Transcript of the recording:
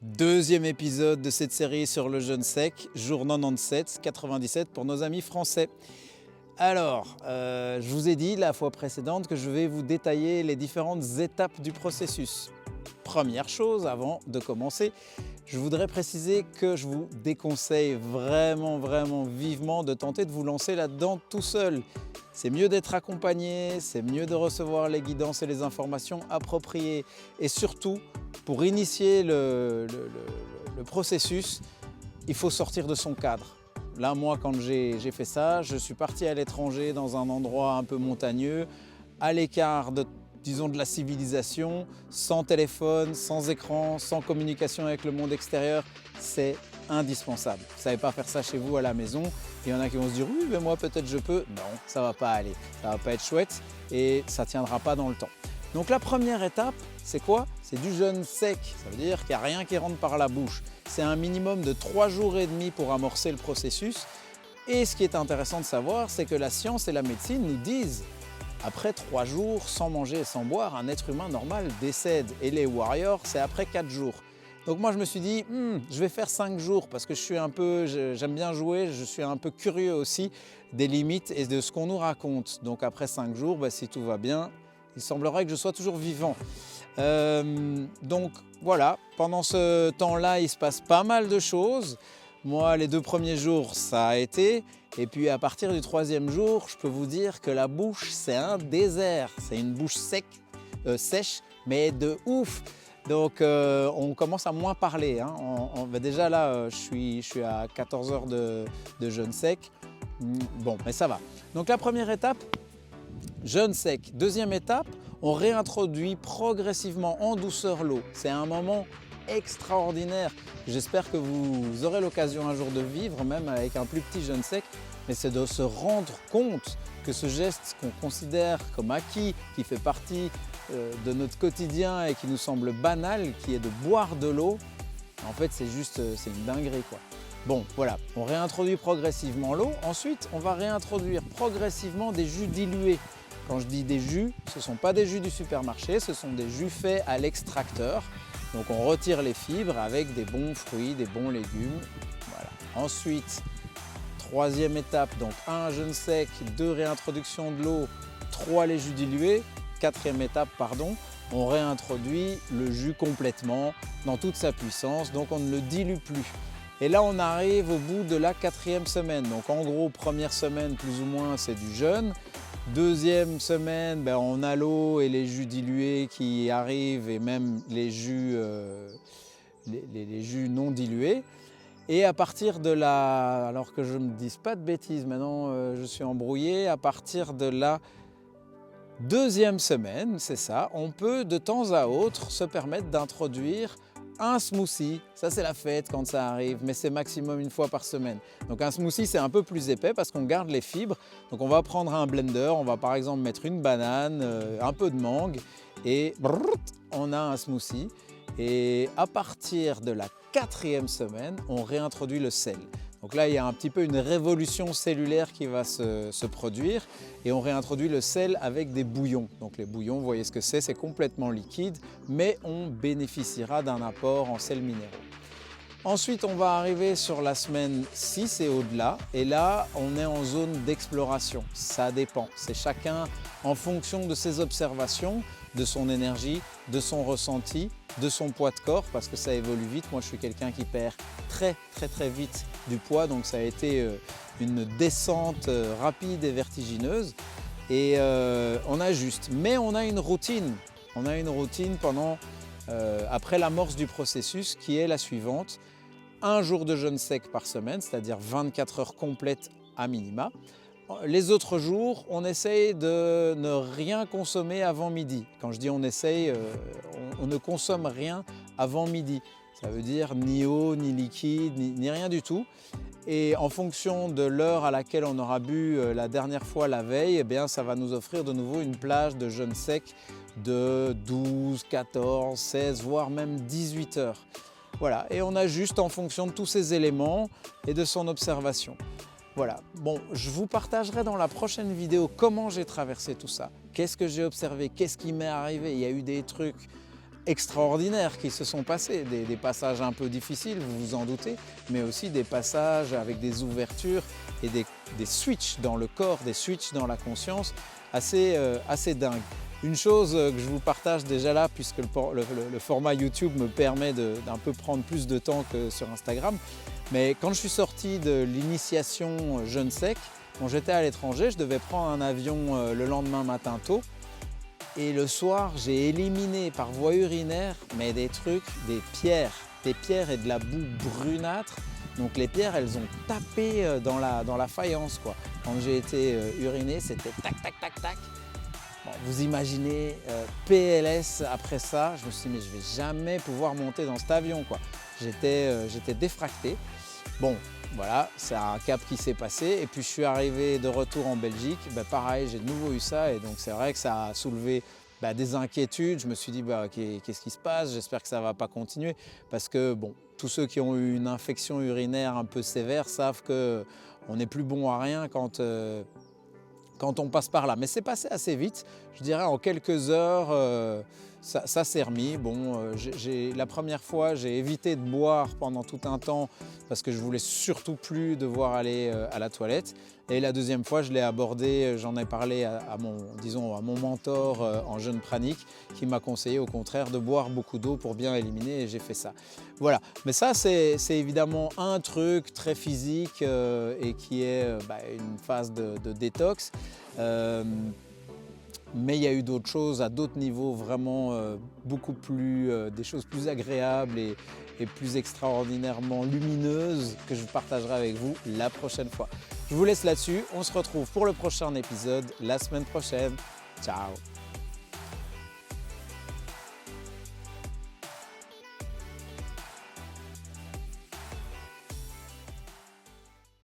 Deuxième épisode de cette série sur le jeûne sec, jour 97, 97 pour nos amis français. Alors, je vous ai dit la fois précédente que je vais vous détailler les différentes étapes du processus. Première chose, avant de commencer, je voudrais préciser que je vous déconseille vraiment vivement de tenter de vous lancer là-dedans tout seul. C'est mieux d'être accompagné, c'est mieux de recevoir les guidances et les informations appropriées. Et surtout, pour initier le processus, il faut sortir de son cadre. Là, moi, quand j'ai fait ça, je suis parti à l'étranger dans un endroit un peu montagneux, à l'écart de la civilisation, sans téléphone, sans écran, sans communication avec le monde extérieur. C'est indispensable. Vous ne savez pas faire ça chez vous à la maison. Il y en a qui vont se dire « oui, mais moi peut-être je peux ». Non, ça ne va pas aller. Ça ne va pas être chouette et ça ne tiendra pas dans le temps. Donc la première étape, c'est quoi? C'est du jeûne sec. Ça veut dire qu'il n'y a rien qui rentre par la bouche. C'est un minimum de 3 jours et demi pour amorcer le processus. Et ce qui est intéressant de savoir, c'est que la science et la médecine nous disent après 3 jours sans manger et sans boire, un être humain normal décède. Et les warriors, c'est après 4 jours. Donc moi je me suis dit, je vais faire 5 jours parce que j'aime bien jouer, je suis un peu curieux aussi des limites et de ce qu'on nous raconte. Donc après 5 jours, si tout va bien, il semblerait que je sois toujours vivant. Donc voilà, pendant ce temps-là, il se passe pas mal de choses. Moi, les 2 premiers jours, ça a été. Et puis à partir du 3e jour, je peux vous dire que la bouche, c'est un désert. C'est une bouche sèche, mais de ouf. Donc on commence à moins parler. Déjà là, je suis à 14 heures de jeûne sec. Bon, mais ça va. Donc la première étape, jeûne sec. Deuxième étape, on réintroduit progressivement en douceur l'eau. C'est un moment extraordinaire. J'espère que vous aurez l'occasion un jour de vivre, même avec un plus petit jeûne sec, mais c'est de se rendre compte que ce geste qu'on considère comme acquis, qui fait partie de notre quotidien et qui nous semble banal, qui est de boire de l'eau, en fait c'est une dinguerie quoi. Bon voilà, on réintroduit progressivement l'eau. Ensuite, on va réintroduire progressivement des jus dilués. Quand je dis des jus, ce ne sont pas des jus du supermarché, ce sont des jus faits à l'extracteur. Donc on retire les fibres avec des bons fruits, des bons légumes. Voilà. Ensuite, 3e étape, donc 1 jeûne sec, 2 réintroduction de l'eau, 3 les jus dilués. 4e étape, on réintroduit le jus complètement dans toute sa puissance, donc on ne le dilue plus. Et là on arrive au bout de la 4e semaine. Donc en gros, première semaine plus ou moins c'est du jeûne. 2e semaine, on a l'eau et les jus dilués qui arrivent et même les jus non dilués. Et à partir de la, alors que je ne me dise pas de bêtises, maintenant je suis embrouillé, à partir de la 2e semaine, c'est ça, on peut de temps à autre se permettre d'introduire un smoothie. Ça c'est la fête quand ça arrive, mais c'est maximum 1 fois par semaine. Donc un smoothie c'est un peu plus épais parce qu'on garde les fibres. Donc on va prendre un blender, on va par exemple mettre une banane, un peu de mangue et on a un smoothie. Et à partir de la 4e semaine, on réintroduit le sel. Donc là, il y a un petit peu une révolution cellulaire qui va se produire et on réintroduit le sel avec des bouillons. Donc les bouillons, vous voyez ce que c'est complètement liquide, mais on bénéficiera d'un apport en sels minéraux. Ensuite, on va arriver sur la semaine 6 et au-delà, et là, on est en zone d'exploration. Ça dépend, c'est chacun en fonction de ses observations, de son énergie, de son ressenti, de son poids de corps, parce que ça évolue vite. Moi, je suis quelqu'un qui perd très vite du poids, donc ça a été une descente rapide et vertigineuse. Et on ajuste, mais on a une routine. On a une routine après l'amorce du processus qui est la suivante. 1 jour de jeûne sec par semaine, c'est-à-dire 24 heures complètes à minima. Les autres jours, on essaye de ne rien consommer avant midi. Quand je dis on essaye, on ne consomme rien avant midi. Ça veut dire ni eau, ni liquide, ni rien du tout. Et en fonction de l'heure à laquelle on aura bu la dernière fois la veille, ça va nous offrir de nouveau une plage de jeûne sec de 12, 14, 16, voire même 18 heures. Voilà, et on ajuste en fonction de tous ces éléments et de son observation. Voilà, bon, je vous partagerai dans la prochaine vidéo comment j'ai traversé tout ça. Qu'est-ce que j'ai observé, qu'est-ce qui m'est arrivé. Il y a eu des trucs extraordinaires qui se sont passés, des passages un peu difficiles, vous vous en doutez, mais aussi des passages avec des ouvertures et des switches dans le corps, des switches dans la conscience assez dingues. Une chose que je vous partage déjà là, puisque le format YouTube me permet d'un peu prendre plus de temps que sur Instagram, mais quand je suis sorti de l'initiation Jeûne Sec, bon, j'étais à l'étranger, je devais prendre un avion le lendemain matin tôt. Et le soir, j'ai éliminé par voie urinaire, mais des trucs, des pierres et de la boue brunâtre. Donc les pierres, elles ont tapé dans la faïence, quoi. Quand j'ai été uriné, c'était tac, tac, tac, tac. Bon, vous imaginez, PLS après ça, je me suis dit, mais je vais jamais pouvoir monter dans cet avion, quoi. J'étais défracté. Bon, voilà, c'est un cap qui s'est passé. Et puis je suis arrivé de retour en Belgique, pareil, j'ai de nouveau eu ça. Et donc c'est vrai que ça a soulevé des inquiétudes. Je me suis dit, qu'est-ce qui se passe? J'espère que ça ne va pas continuer. Parce que bon, tous ceux qui ont eu une infection urinaire un peu sévère savent qu'on n'est plus bon à rien quand on passe par là. Mais c'est passé assez vite, je dirais en quelques heures, ça s'est remis. Bon, la première fois, j'ai évité de boire pendant tout un temps parce que je voulais surtout plus devoir aller à la toilette. Et la deuxième fois, je l'ai abordé, j'en ai parlé à mon mentor en jeûne pranique qui m'a conseillé au contraire de boire beaucoup d'eau pour bien éliminer et j'ai fait ça. Voilà, mais ça c'est évidemment un truc très physique et qui est une phase de détox. Mais il y a eu d'autres choses à d'autres niveaux, vraiment beaucoup plus, des choses plus agréables et plus extraordinairement lumineuses que je partagerai avec vous la prochaine fois. Je vous laisse là-dessus, on se retrouve pour le prochain épisode la semaine prochaine. Ciao!